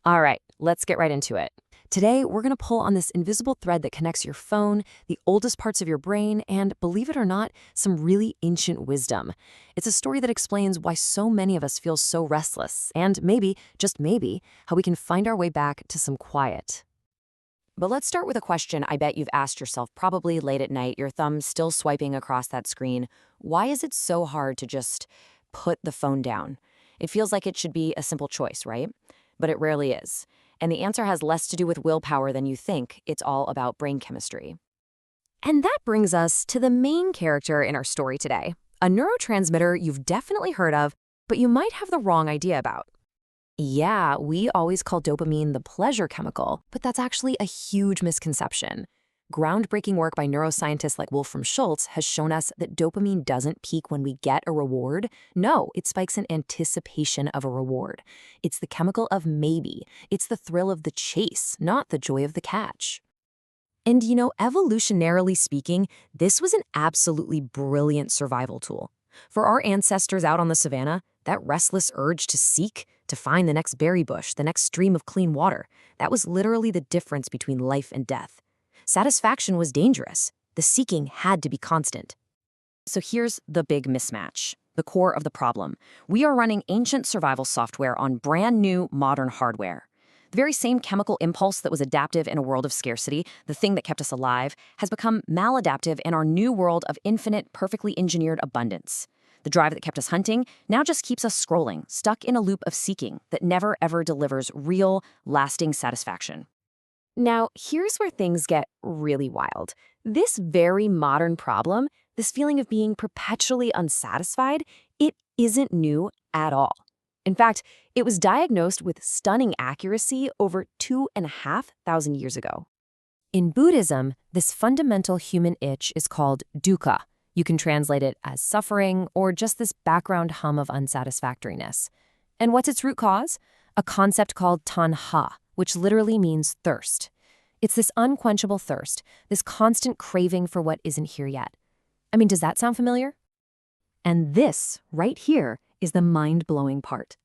All right, let's get right into it. Today, we're going to pull on this invisible thread that connects your phone, the oldest parts of your brain, and, believe it or not, some really ancient wisdom. It's a story that explains why so many of us feel so restless, and maybe, just maybe, how we can find our way back to some quiet. But let's start with a question I bet you've asked yourself probably late at night, your thumb still swiping across that screen. Why is it so hard to just put the phone down? It feels like it should be a simple choice, right? But it rarely is. And the answer has less to do with willpower than you think. It's all about brain chemistry. And that brings us to the main character in our story today, a neurotransmitter you've definitely heard of, but you might have the wrong idea about. Yeah, we always call dopamine the pleasure chemical, but that's actually a huge misconception. Groundbreaking work by neuroscientists like Wolfram Schultz has shown us that dopamine doesn't peak when we get a reward. No, it spikes in anticipation of a reward. It's the chemical of maybe. It's the thrill of the chase, not the joy of the catch. And evolutionarily speaking, this was an absolutely brilliant survival tool. For our ancestors out on the savannah, that restless urge to seek, to find the next berry bush, the next stream of clean water, that was literally the difference between life and death. Satisfaction was dangerous. The seeking had to be constant. So here's the big mismatch, the core of the problem. We are running ancient survival software on brand new modern hardware. The very same chemical impulse that was adaptive in a world of scarcity, the thing that kept us alive, has become maladaptive in our new world of infinite, perfectly engineered abundance. The drive that kept us hunting now just keeps us scrolling, stuck in a loop of seeking that never ever delivers real, lasting satisfaction. Now, here's where things get really wild. This very modern problem, this feeling of being perpetually unsatisfied, it isn't new at all. In fact, it was diagnosed with stunning accuracy over 2,500 years ago. In Buddhism, this fundamental human itch is called dukkha. You can translate it as suffering or just this background hum of unsatisfactoriness. And what's its root cause? A concept called tanha, which literally means thirst. It's this unquenchable thirst, this constant craving for what isn't here yet. I mean, does that sound familiar? And this, right here, is the mind-blowing part.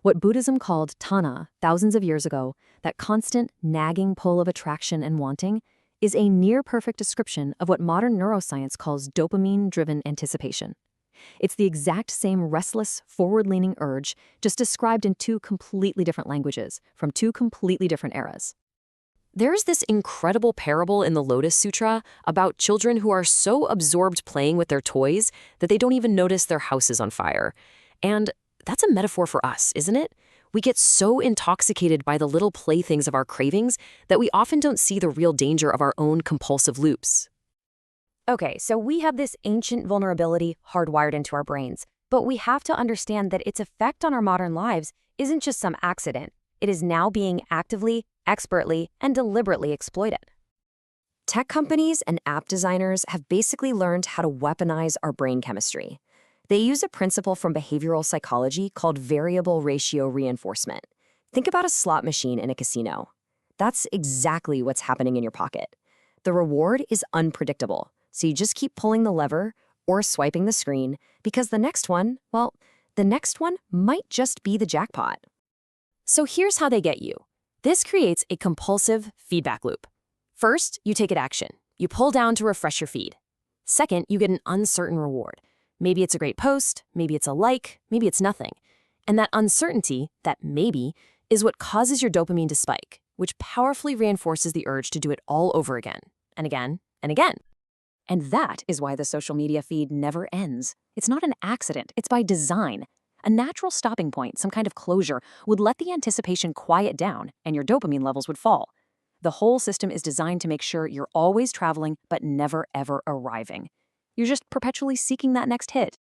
What Buddhism called tanha thousands of years ago, that constant nagging pull of attraction and wanting, is a near-perfect description of what modern neuroscience calls dopamine-driven anticipation. It's the exact same restless, forward-leaning urge, just described in two completely different languages, from two completely different eras. There's this incredible parable in the Lotus Sutra about children who are so absorbed playing with their toys that they don't even notice their house is on fire. And that's a metaphor for us, isn't it? We get so intoxicated by the little playthings of our cravings that we often don't see the real danger of our own compulsive loops. Okay, so we have this ancient vulnerability hardwired into our brains, but we have to understand that its effect on our modern lives isn't just some accident. It is now being actively, expertly, and deliberately exploited. Tech companies and app designers have basically learned how to weaponize our brain chemistry. They use a principle from behavioral psychology called variable ratio reinforcement. Think about a slot machine in a casino. That's exactly what's happening in your pocket. The reward is unpredictable. So you just keep pulling the lever or swiping the screen because the next one might just be the jackpot. So here's how they get you. This creates a compulsive feedback loop. First, you take an action. You pull down to refresh your feed. Second, you get an uncertain reward. Maybe it's a great post, maybe it's a like, maybe it's nothing. And that uncertainty, that maybe, is what causes your dopamine to spike, which powerfully reinforces the urge to do it all over again, and again, and again. And that is why the social media feed never ends. It's not an accident, it's by design. A natural stopping point, some kind of closure, would let the anticipation quiet down and your dopamine levels would fall. The whole system is designed to make sure you're always traveling but never ever arriving. You're just perpetually seeking that next hit.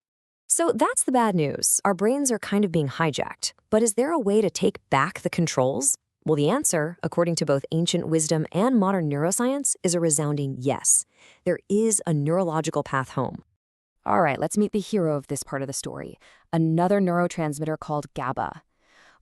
So that's the bad news. Our brains are kind of being hijacked. But is there a way to take back the controls? Well, the answer, according to both ancient wisdom and modern neuroscience, is a resounding yes. There is a neurological path home. All right, let's meet the hero of this part of the story, another neurotransmitter called GABA.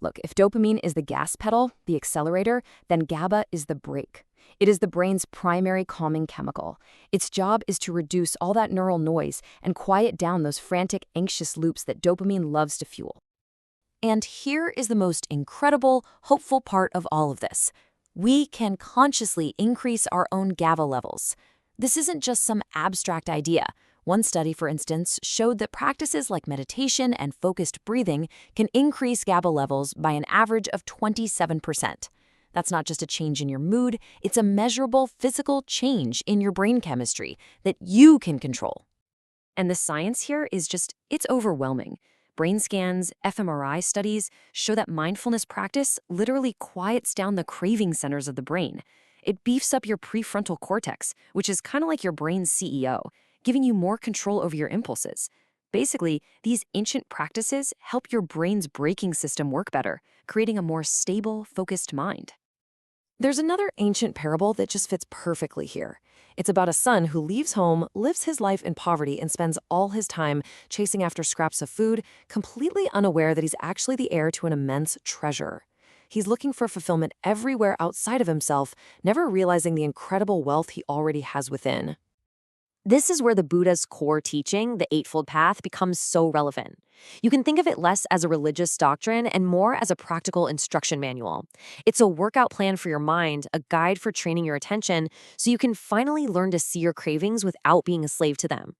Look, if dopamine is the gas pedal, the accelerator, then GABA is the brake. It is the brain's primary calming chemical. Its job is to reduce all that neural noise and quiet down those frantic, anxious loops that dopamine loves to fuel. And here is the most incredible, hopeful part of all of this. We can consciously increase our own GABA levels. This isn't just some abstract idea. One study, for instance, showed that practices like meditation and focused breathing can increase GABA levels by an average of 27%. That's not just a change in your mood, it's a measurable physical change in your brain chemistry that you can control. And the science here is it's overwhelming. Brain scans, fMRI studies show that mindfulness practice literally quiets down the craving centers of the brain. It beefs up your prefrontal cortex, which is kind of like your brain's CEO, giving you more control over your impulses. Basically, these ancient practices help your brain's braking system work better, creating a more stable, focused mind. There's another ancient parable that just fits perfectly here. It's about a son who leaves home, lives his life in poverty, and spends all his time chasing after scraps of food, completely unaware that he's actually the heir to an immense treasure. He's looking for fulfillment everywhere outside of himself, never realizing the incredible wealth he already has within. This is where the Buddha's core teaching, the Eightfold Path, becomes so relevant. You can think of it less as a religious doctrine and more as a practical instruction manual. It's a workout plan for your mind, a guide for training your attention, so you can finally learn to see your cravings without being a slave to them.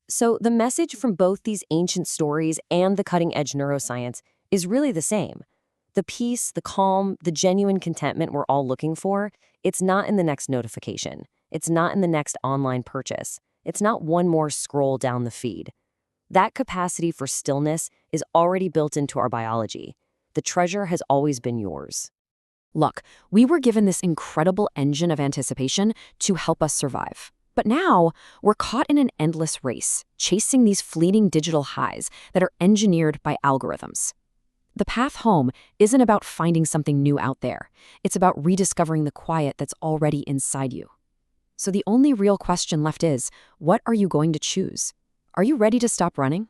So the message from both these ancient stories and the cutting-edge neuroscience is really the same. The peace, the calm, the genuine contentment we're all looking for, it's not in the next notification. It's not in the next online purchase. It's not one more scroll down the feed. That capacity for stillness is already built into our biology. The treasure has always been yours. Look, we were given this incredible engine of anticipation to help us survive. But now, we're caught in an endless race, chasing these fleeting digital highs that are engineered by algorithms. The path home isn't about finding something new out there. It's about rediscovering the quiet that's already inside you. So the only real question left is, what are you going to choose? Are you ready to stop running?